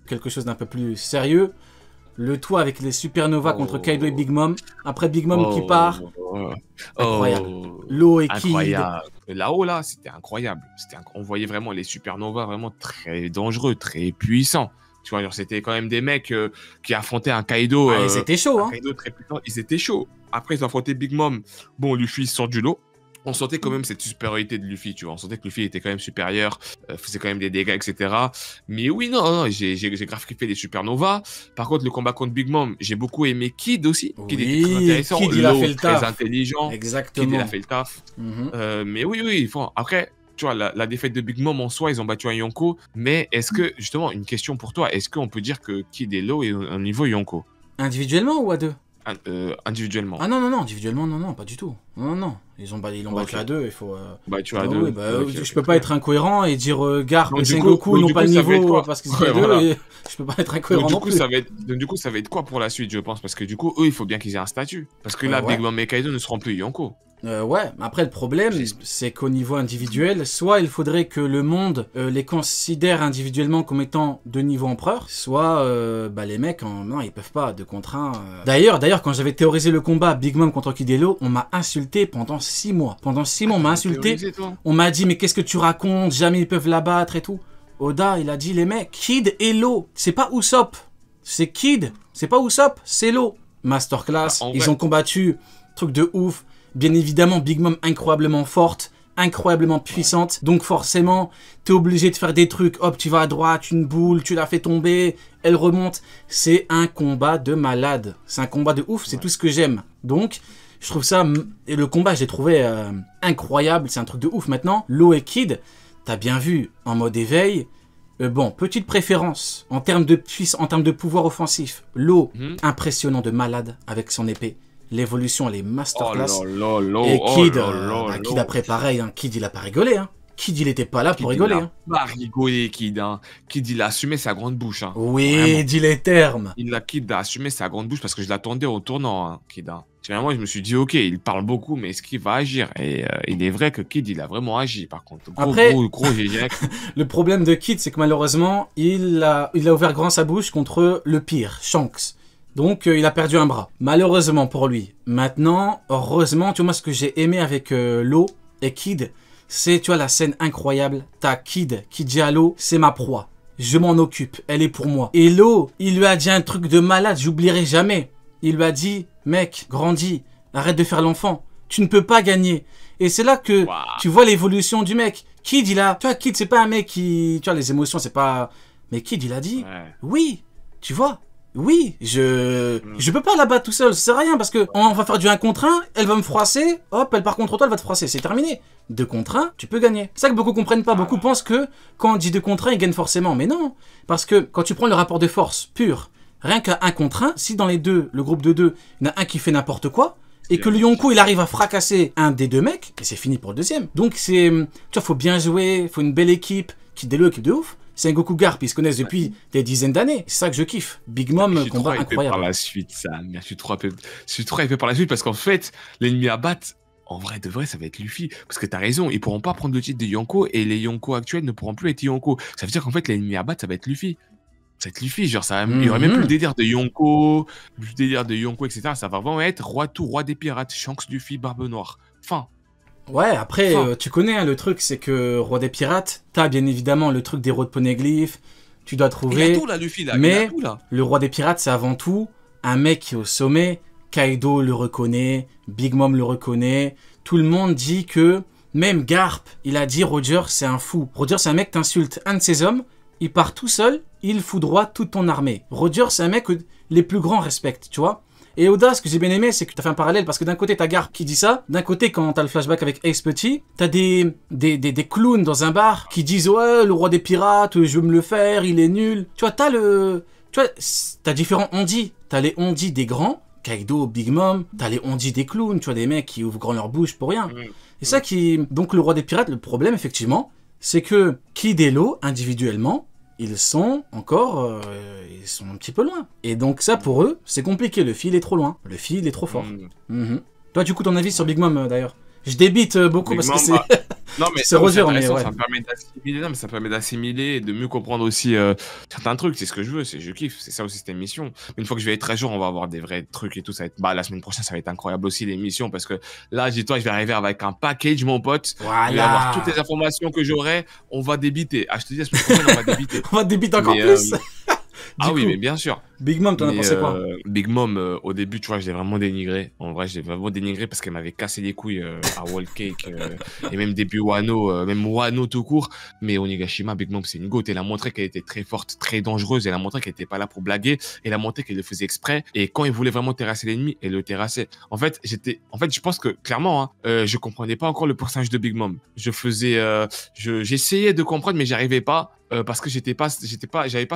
quelque chose d'un peu plus sérieux. Le tout avec les Supernova contre Kaido et Big Mom. Après Big Mom qui part. Incroyable. Law et Kid. Incroyable. Là-haut, là, c'était incroyable. On voyait vraiment les Supernova vraiment très dangereux, très puissants. Tu vois, c'était quand même des mecs qui affrontaient un Kaido. Ils étaient chauds, hein. Kaido très puissant. Ils étaient chauds. Après, ils ont affronté Big Mom. Bon, Luffy sort du lot. On sentait quand même cette supériorité de Luffy, tu vois. On sentait que Luffy était quand même supérieur, faisait quand même des dégâts, etc. Mais oui, non, j'ai grave kiffé les Supernovas. Par contre, le combat contre Big Mom, j'ai beaucoup aimé Kid aussi. Kid était très intéressant. Kid, il a fait le taf. Très intelligent. Exactement. Kid, il a fait le taf. Mais oui, après, tu vois, la défaite de Big Mom en soi, ils ont battu un Yonko. Mais est-ce que, justement, une question pour toi, est-ce qu'on peut dire que Kid et Law est au niveau Yonko? Individuellement ou à deux? Individuellement. Ah non, individuellement, non, pas du tout. Non. Ils ont battu à deux, il faut... Battu à deux. Je peux pas être incohérent et dire Garp et Sengoku n'ont pas le niveau parce qu'ils sont deux, et je peux pas être incohérent non plus. Du coup, ça va être quoi pour la suite, je pense? Parce que du coup, eux, il faut bien qu'ils aient un statut. Parce que là, Big Mom et Kaido ne seront plus Yonko. Ouais, après le problème, c'est qu'au niveau individuel, soit il faudrait que le monde les considère individuellement comme étant de niveau empereur, soit les mecs, non, ils peuvent pas, 2 contre 1. D'ailleurs, quand j'avais théorisé le combat Big Mom contre Kid et Law, on m'a insulté pendant 6 mois. Pendant 6 mois, on m'a insulté. On m'a dit, mais qu'est-ce que tu racontes? Jamais ils peuvent la battre et tout. Oda, il a dit, les mecs, Kid et Law, c'est pas Usopp. C'est Kid, c'est pas Usopp, c'est Law. Masterclass, ils ont combattu, truc de ouf. Bien évidemment, Big Mom incroyablement forte, incroyablement puissante. Donc forcément, t'es obligé de faire des trucs. Hop, tu vas à droite, une boule, tu la fais tomber, elle remonte. C'est un combat de malade. C'est un combat de ouf, c'est tout ce que j'aime. Donc, je trouve ça... Et le combat, je l'ai trouvé incroyable. C'est un truc de ouf. Maintenant, Law et Kid, t'as bien vu, en mode éveil... bon, petite préférence en termes de pouvoir offensif. Law, impressionnant de malade avec son épée. L'évolution, elle est masterclass. Et Kid, Kid après pareil, hein. Kid il a pas rigolé. Hein. Kid il était pas là pour rigoler. Il a pas rigolé, Kid. Hein. Kid il a assumé sa grande bouche. Hein. Oui, dis les termes. Kid a assumé sa grande bouche parce que je l'attendais au tournant, hein, Kid. Hein. Finalement, je me suis dit, ok, il parle beaucoup, mais est-ce qu'il va agir? Et il est vrai que Kid, il a vraiment agi, par contre. Gros GG. Le problème de Kid, c'est que malheureusement, il a ouvert grand sa bouche contre le pire, Shanks. Donc, il a perdu un bras. Malheureusement pour lui. Maintenant, heureusement, tu vois, moi, ce que j'ai aimé avec Law et Kid, c'est, tu vois, la scène incroyable. T'as Kid qui dit à Law, c'est ma proie. Je m'en occupe. Elle est pour moi. Et Law, il lui a dit un truc de malade, j'oublierai jamais. Il lui a dit, mec, grandis, arrête de faire l'enfant. Tu ne peux pas gagner. Et c'est là que tu vois l'évolution du mec. Kid, tu vois, Kid, c'est pas un mec qui, tu vois, les émotions, c'est pas... Mais Kid, il a dit, oui, tu vois. Oui, je peux pas la battre tout seul, ça sert à rien parce que on va faire du 1 contre 1, elle va me froisser, hop, elle part contre toi, elle va te froisser, c'est terminé. 2 contre 1, tu peux gagner. C'est ça que beaucoup comprennent pas, beaucoup pensent que quand on dit 2 contre 1, ils gagnent forcément, mais non. Parce que quand tu prends le rapport de force pur, rien qu'à 1 contre 1, si dans les deux, le groupe de 2, il y en a un qui fait n'importe quoi, et que le Yonko il arrive à fracasser un des 2 mecs, et c'est fini pour le deuxième. Donc c'est, tu vois, faut bien jouer, faut une belle équipe, qui déloue, équipe de ouf. Sengoku Garp, ils se connaissent depuis des dizaines d'années. C'est ça que je kiffe. Big Mom, combat incroyable. Par la suite, Sam. Je suis trop hypé par la suite parce qu'en fait, l'ennemi à battre, en vrai de vrai, ça va être Luffy. Parce que t'as raison, ils pourront pas prendre le titre de Yonko et les Yonko actuels ne pourront plus être Yonko. Ça veut dire qu'en fait, l'ennemi à battre, ça va être Luffy. Ça va être Luffy, genre, il y aurait même plus le délire de Yonko, etc. Ça va vraiment être roi des pirates, Shanks, Luffy, Barbe Noire. Fin. Ouais, après, tu connais, hein, le truc, c'est que Roi des Pirates, t'as bien évidemment le truc des héros de poneglyph, tu dois trouver... Il a tout, là, Luffy, là. Mais le Roi des Pirates, c'est avant tout un mec qui est au sommet. Kaido le reconnaît, Big Mom le reconnaît. Tout le monde dit que... Même Garp, il a dit Roger, c'est un fou. Roger, c'est un mec, t'insultes un de ses hommes, il part tout seul, il foudroie toute ton armée. Roger, c'est un mec que les plus grands respectent, tu vois. Et Oda, ce que j'ai bien aimé, c'est que tu as fait un parallèle, parce que d'un côté, t'as Garp qui dit ça, d'un côté, quand t'as le flashback avec Ace Petit, t'as des clowns dans un bar qui disent « Ouais, le roi des pirates, je veux me le faire, il est nul. » Tu vois, t'as différents ondis. T'as les ondis des grands, Kaido, Big Mom, t'as les ondis des clowns, tu vois, des mecs qui ouvrent grand leur bouche pour rien. Et ça qui... Donc le roi des pirates, le problème, effectivement, c'est que Kid et Law, individuellement, ils sont encore, ils sont un petit peu loin. Et donc ça, pour eux, c'est compliqué. Le fil est trop loin. Le fil est trop fort. Toi, du coup, ton avis sur Big Mom, d'ailleurs? Je débite beaucoup Big parce que Mom, c'est bah, non, mais c'est Roger, mais intéressant, ouais. ça me permet d'assimiler, non, mais ça permet d'assimiler et de mieux comprendre aussi certains trucs. C'est ce que je veux, je kiffe. C'est ça aussi cette émission. Mais une fois que je vais être à jour, on va avoir des vrais trucs et tout. Ça va être, bah, la semaine prochaine, ça va être incroyable aussi l'émission parce que là, dis-toi, je vais arriver avec un package, mon pote. Je vais avoir toutes Voilà. les informations que j'aurai. On va débiter. Ah, je te dis, la semaine prochaine, on va débiter. On va débiter encore Mais, plus. ah Du oui, coup, mais bien sûr. Big Mom, t'en as Mais pensé quoi? Big Mom, au début, tu vois, je l'ai vraiment dénigré. En vrai, je l'ai vraiment dénigré parce qu'elle m'avait cassé les couilles à Wall Cake et même début Wano, même Wano tout court. Mais Onigashima, Big Mom, c'est une goat. Elle a montré qu'elle était très forte, très dangereuse. Elle a montré qu'elle était pas là pour blaguer. Elle a montré qu'elle le faisait exprès. Et quand il voulait vraiment terrasser l'ennemi, elle le terrassait. En fait, je pense que clairement, hein, je comprenais pas encore le personnage de Big Mom. J'essayais de comprendre, mais j'arrivais pas. Parce que j'avais pas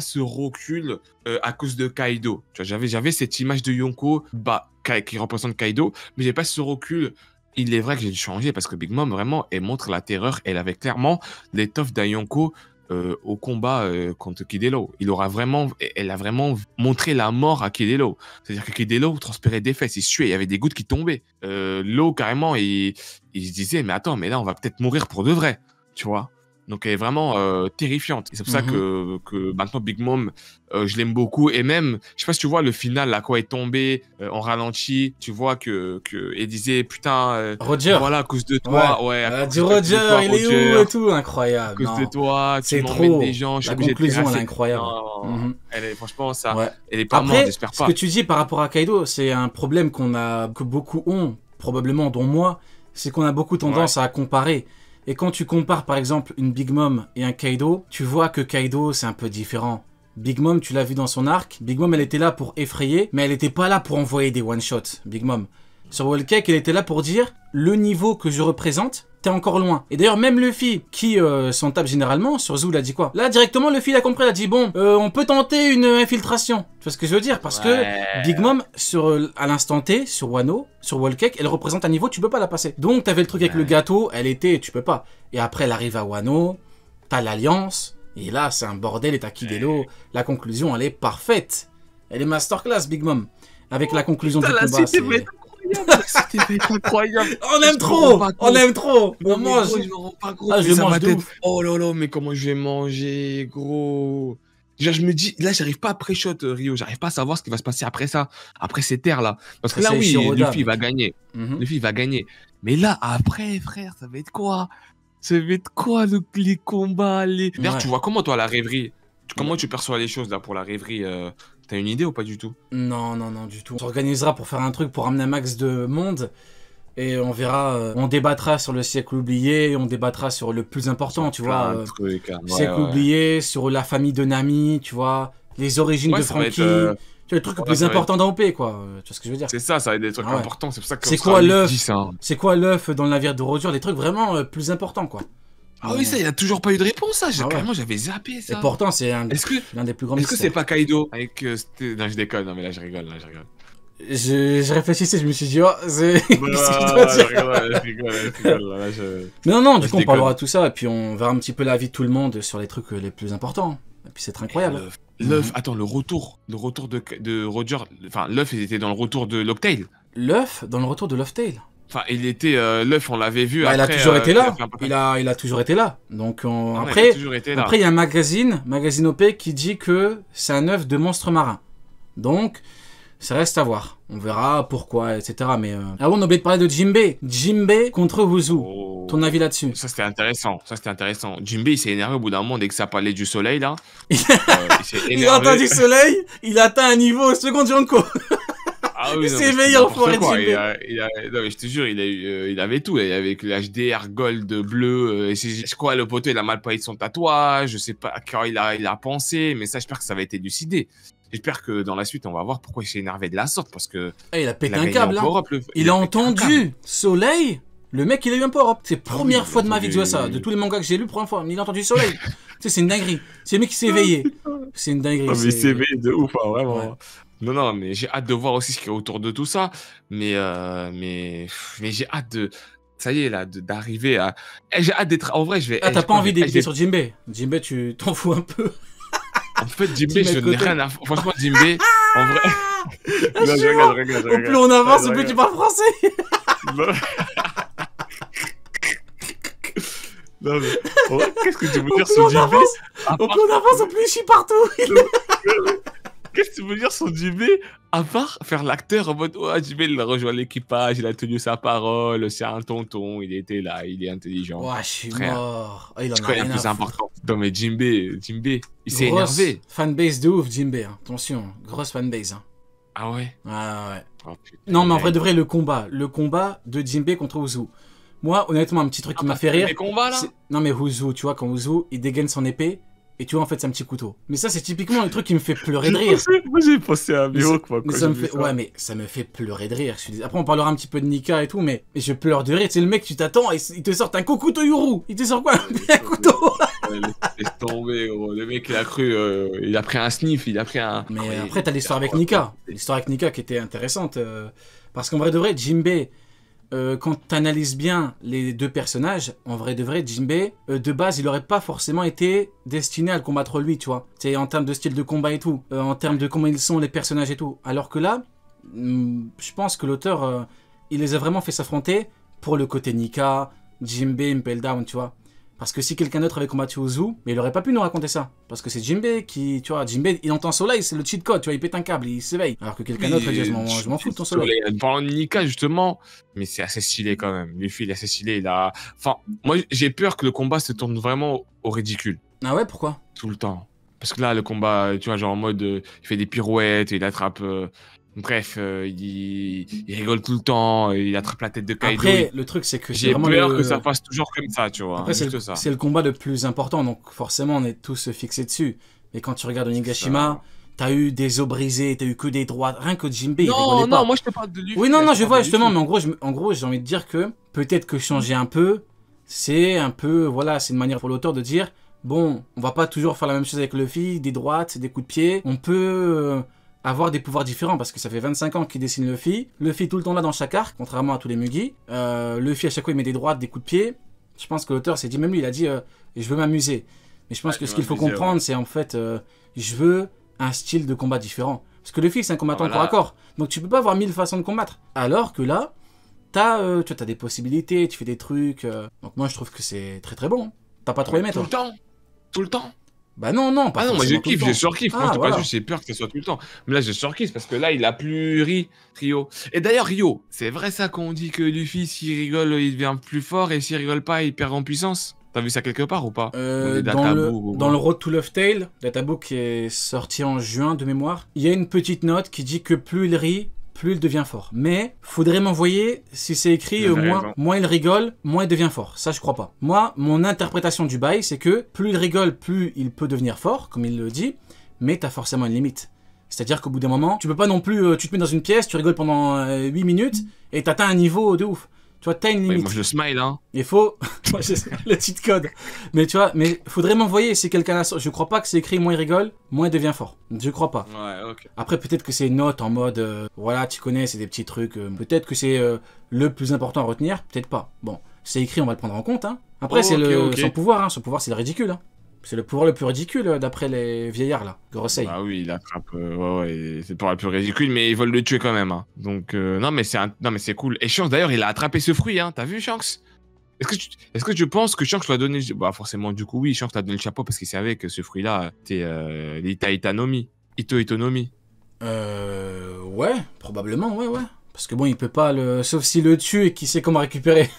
ce recul à cause de Kaido. Tu vois, j'avais cette image de Yonko qui représente Kaido, mais j'ai pas ce recul. Il est vrai que j'ai dû changer parce que Big Mom, vraiment, elle montre la terreur. Elle avait clairement l'étoffe d'un Yonko au combat contre Kid Elo. Elle a vraiment montré la mort à Kid Elo. C'est-à-dire que Kid Elo transpirait des fesses, il suait, il y avait des gouttes qui tombaient. L'eau, carrément, il se disait, mais attends, mais là, on va peut-être mourir pour de vrai. Tu vois? Donc elle est vraiment terrifiante. Et c'est pour ça que maintenant Big Mom, je l'aime beaucoup. Et même, je sais pas si tu vois le final, là, quand elle est tombée en ralenti, tu vois que elle disait, putain, Roger. voilà, à cause de toi. Ouais, Elle dit Roger, il est où et tout, incroyable. À cause de toi, tu c'est m'emmènes trop. des gens. La conclusion, elle est incroyable. Non, elle est, franchement, ça, Ouais. elle est pas Après, morte, j'espère pas. ce que tu dis par rapport à Kaido, c'est un problème que beaucoup ont, probablement dont moi, c'est qu'on a beaucoup tendance à comparer. Et quand tu compares par exemple une Big Mom et un Kaido, tu vois que Kaido c'est un peu différent. Big Mom, tu l'as vu dans son arc, Big Mom elle était là pour effrayer, mais elle était pas là pour envoyer des one-shots, Big Mom. Sur Whole Cake, elle était là pour dire, le niveau que je représente, t'es encore loin. Et d'ailleurs, même Luffy, qui s'en tape généralement, sur Zou, il a dit quoi? Là, directement, Luffy, il a compris, il a dit, bon, on peut tenter une infiltration. Tu vois ce que je veux dire? Parce que Big Mom, à l'instant T, sur Wano, sur Whole Cake, elle représente un niveau, tu peux pas la passer. Donc, t'avais le truc avec le gâteau, tu peux pas. Et après, elle arrive à Wano, t'as l'Alliance, et là, c'est un bordel, et t'as Kid Elo. La conclusion, elle est parfaite. Elle est masterclass, Big Mom. Avec la conclusion du combat, c'est... C'était incroyable. On aime trop. On aime trop. On mange. Gros, je me rends pas gros. Ah, je mange de tête. ouf. Oh là là, mais comment je vais manger, gros. Genre, je me dis, là, j'arrive pas à pré-shot, Rio. J'arrive pas à savoir ce qui va se passer après ça. Après ces terres-là. Parce que là, oui, Luffy va gagner. Luffy va gagner. Mais là, après, frère, ça va être quoi? Ça va être quoi, les combats, D'ailleurs, tu vois comment, toi, la rêverie? Comment tu perçois les choses, là, pour la rêverie? T'as une idée ou pas du tout? Non, du tout. On s'organisera pour faire un truc pour amener un max de monde. Et on verra, on débattra sur le siècle oublié, on débattra sur le plus important, tu vois. Siècle oublié, sur la famille de Nami, tu vois. Les origines de Franky. Tu vois, le truc le plus important d'OP, quoi. Tu vois ce que je veux dire? C'est ça va être des trucs importants. C'est pour ça que c'est quoi l'œuf? C'est quoi l'œuf dans le navire de Roger? Des trucs vraiment plus importants, quoi. Ah oui, ça, il a toujours pas eu de réponse, ça. Carrément, j'avais zappé ça. Et pourtant, c'est l'un des plus grands mystères. Est-ce que c'est pas Kaido avec Non, je déconne. Non, mais là, je rigole. Je réfléchissais, je me suis dit, oh, c'est. Je rigole. Mais non, du coup, on parlera de tout ça, et puis on verra un petit peu la vie de tout le monde sur les trucs les plus importants. Et puis c'est très incroyable. L'œuf, attends, le retour de Roger. Enfin, l'œuf, il était dans le retour de Locktail. L'œuf dans le retour de Locktail. Enfin, il était l'œuf, on l'avait vu. Bah, après, il a toujours été là. Il a toujours été là. Donc après, il y a un magazine OP qui dit que c'est un œuf de monstre marin. Donc ça reste à voir. On verra pourquoi, etc. Mais avant, on a oublié de parler de Jinbei. Jinbei contre Wuzu. Oh. Ton avis là-dessus? Ça c'était intéressant. Jinbei, il s'est énervé au bout d'un moment dès que ça parlait du soleil là. Il a entendu du soleil. Il a atteint un niveau second Yonko. Ah oui, il s'est éveillé en forêt de Jinbei. Non, mais je te jure, il avait tout. Il avait le HDR gold bleu. Je crois le poteau, il a mal payé son tatouage. Je sais pas quand il a pensé, mais ça, j'espère que ça va être élucidé. J'espère que dans la suite, on va voir pourquoi il s'est énervé de la sorte. Parce que. Il a pété un câble, là. Il a entendu soleil. Le mec, il a eu un power-up. C'est la première fois de ma vie que je vois ça. De tous les mangas que j'ai lus, première fois. Il a entendu soleil. Tu sais, c'est une dinguerie. C'est le mec qui s'est éveillé. C'est une dinguerie. Non, mais il s'est éveillé de ouf, hein, vraiment. Ouais. Non, mais j'ai hâte de voir aussi ce qu'il y a autour de tout ça. Mais j'ai hâte de. Ça y est, là, d'arriver à. J'ai hâte d'être. En vrai, je vais. Ah, t'as pas envie d'éviter sur Jinbei? Jinbei, tu t'en fous un peu. En fait, Jinbei, je n'ai rien à. Franchement, Jinbei, en vrai. Non, je regarde. Au plus on avance, au plus tu parles français. Non, mais ouais, qu'est-ce que tu veux Au dire plus sur on Jinbei avance, à au part- plus on avance, au plus il chie partout. Qu'est-ce que tu veux dire sur Jinbei à part faire l'acteur en mode ouais, Jinbei il a rejoint l'équipage, il a tenu sa parole, c'est un tonton, il était là, il est intelligent. Ouah, je suis Frère, mort. Ah, il en c'est a quoi le rien à plus foutre. important? Non mais Jinbei, il s'est Grosse énervé. fanbase de ouf, Jinbei. Hein. Attention, grosse fanbase. Hein. Ah ouais? Ah ouais. Oh, putain, Non, mais en il vrai a- de vrai, le combat de Jinbei contre Uzu. Moi, honnêtement, un petit truc qui m'a fait rire. Les combats là? Non, mais Uzu, tu vois, quand Uzu, il dégaine son épée, et tu vois, en fait, c'est un petit couteau. Mais ça, c'est typiquement le truc qui me fait pleurer de rire. Moi j'ai pensé à Mihawk, moi, Mais quand ça me j'ai vu fait... ça. Ouais, mais ça me fait pleurer de rire. Après, on parlera un petit peu de Nika et tout, mais je pleure de rire. C'est le mec, tu t'attends, et il te sort un couteau Yuru. Il te sort quoi? Un couteau. Ouais, laisse tomber, gros. Le mec, il a cru, il a pris un sniff, il a pris un. Mais Ouais, après, t'as l'histoire avec ouais. Nika. L'histoire avec Nika qui était intéressante. Parce qu'en vrai de vrai, Jinbei, quand t'analyses bien les deux personnages, en vrai de vrai, Jinbei, de base, il aurait pas forcément été destiné à le combattre lui, tu vois. C'est en termes de style de combat et tout. En termes de comment ils sont, les personnages et tout. Alors que là, je pense que l'auteur, il les a vraiment fait s'affronter pour le côté Nika, Jinbei, Impel Down, tu vois. Parce que si quelqu'un d'autre avait combattu Uzu, mais il aurait pas pu nous raconter ça. Parce que c'est Jinbei qui, tu vois, Jinbei, il entend soleil, c'est le cheat code, tu vois, il pète un câble, il s'éveille. Alors que quelqu'un d'autre, il dit, je m'en fous de ton soleil. Parlant de Nika, justement, mais c'est assez stylé quand même. Luffy, il est assez stylé. Il a. Enfin, moi, j'ai peur que le combat se tourne vraiment au ridicule. Ah ouais, pourquoi? Tout le temps. Parce que là, le combat, tu vois, genre en mode, il fait des pirouettes, il attrape. Bref, il rigole tout le temps, il attrape la tête de Kaido. Après, le truc, c'est que c'est J'ai vraiment peur que ça fasse toujours comme ça, tu vois. Après, juste ça. c'est le combat le plus important, donc forcément, on est tous fixés dessus. Mais quand tu regardes Onigashima, t'as eu des os brisés, t'as eu que des droites, rien que Jinbei, il rigolait pas. Non, moi je te parle de Luffy. Oui, non, je vois de justement, Luffy. mais en gros, j'ai envie de dire que peut-être que changer un peu, c'est un peu, voilà, c'est une manière pour l'auteur de dire, bon, on va pas toujours faire la même chose avec Luffy, des droites, des coups de pied, on peut avoir des pouvoirs différents, parce que ça fait 25 ans qu'il dessine Luffy tout le temps là dans chaque arc, contrairement à tous les Mugi, Luffy à chaque fois il met des droites, des coups de pied, je pense que l'auteur s'est dit, même lui il a dit, je veux m'amuser, mais je pense que ce qu'il faut comprendre, c'est en fait, je veux un style de combat différent. Parce que Luffy, c'est un combattant corps à corps. Donc tu peux pas avoir 1000 façons de combattre. Alors que là, t'as des possibilités, tu fais des trucs. Donc moi, je trouve que c'est très très bon. T'as pas trop aimé, toi? Tout le temps. Bah non, pas Ah non, moi je forcément tout le kiffe, temps. je surkiffe. Moi, Ah, je voilà. pas juste, j'ai peur que ce soit tout le temps. Mais là, je surkiffe parce que là, il a plus Rio. Et d'ailleurs, Rio, c'est vrai ça qu'on dit que Luffy, s'il rigole, il devient plus fort et s'il rigole pas, il perd en puissance? T'as vu ça quelque part ou pas? Dans le Road to Love Tale, databook qui est sorti en juin de mémoire, il y a une petite note qui dit que plus il rit, plus il devient fort. Mais faudrait m'envoyer si c'est écrit moins il rigole, moins il devient fort. Ça, je crois pas. Moi, mon interprétation du bail, c'est que plus il rigole, plus il peut devenir fort, comme il le dit, mais t'as forcément une limite. C'est-à-dire qu'au bout d'un moment, tu peux pas non plus, tu te mets dans une pièce, tu rigoles pendant 8 minutes et t'atteins un niveau de ouf. Tu vois, t'as une limite. Moi, je smile, hein. Il faut... le cheat code. Mais tu vois, mais faudrait m'envoyer si quelqu'un a... Je crois pas que c'est écrit moins il rigole, moins il devient fort. Je crois pas. Ouais, ok. Après, peut-être que c'est une note en mode... voilà, tu connais, c'est des petits trucs. Peut-être que c'est le plus important à retenir. Peut-être pas. Bon, c'est écrit, on va le prendre en compte. Hein. Après, c'est son pouvoir. Hein. Son pouvoir, c'est le ridicule. Hein. C'est le pouvoir le plus ridicule d'après les vieillards là, Gorosei. Ah oui, il attrape, c'est le pouvoir le plus ridicule, mais ils veulent le tuer quand même. Hein. Donc non mais c'est cool. Et Shanks d'ailleurs, il a attrapé ce fruit, hein. T'as vu Shanks? Est-ce que tu penses que Shanks lui a donné, bah forcément du coup oui, Shanks l'a donné le chapeau parce qu'il savait que ce fruit-là, c'était l'Itaitanomi, Itonomi. Ouais, probablement, ouais. Parce que bon, il peut pas le... Sauf s'il le tue et qu'il sait comment récupérer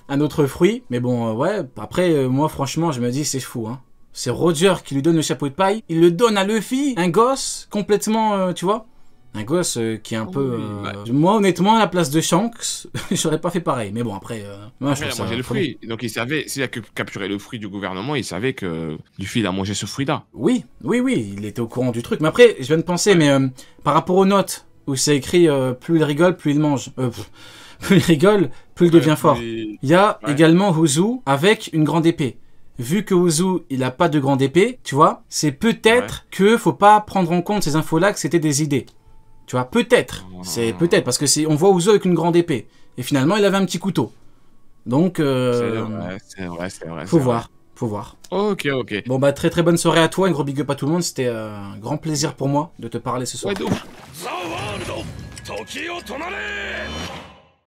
un autre fruit. Mais bon, ouais, après, moi franchement, je me dis, c'est fou, hein. C'est Roger qui lui donne le chapeau de paille. Il le donne à Luffy, un gosse complètement, tu vois, un gosse qui est un peu... Moi, honnêtement, à la place de Shanks, j'aurais pas fait pareil. Mais bon, après, moi, je trouve ça... mangé le fruit. Donc il savait, s'il a capturé le fruit du gouvernement, il savait que Luffy, il a mangé ce fruit-là. Oui, il était au courant du truc. Mais après, je viens de penser, mais par rapport aux notes, où c'est écrit plus il rigole, plus il mange. Plus il rigole, plus il devient fort. Il y a également Uzu avec une grande épée. Vu que Uzu, il a pas de grande épée, tu vois, c'est peut-être que faut pas prendre en compte ces infos-là que c'était des idées. Tu vois, peut-être. C'est peut-être, parce que on voit Uzu avec une grande épée. Et finalement, il avait un petit couteau. Donc, c'est vrai. Faut voir. Ok. Bon, bah, très très bonne soirée à toi, un gros big up à tout le monde. C'était un grand plaisir pour moi de te parler ce soir. Ouais, de ouf.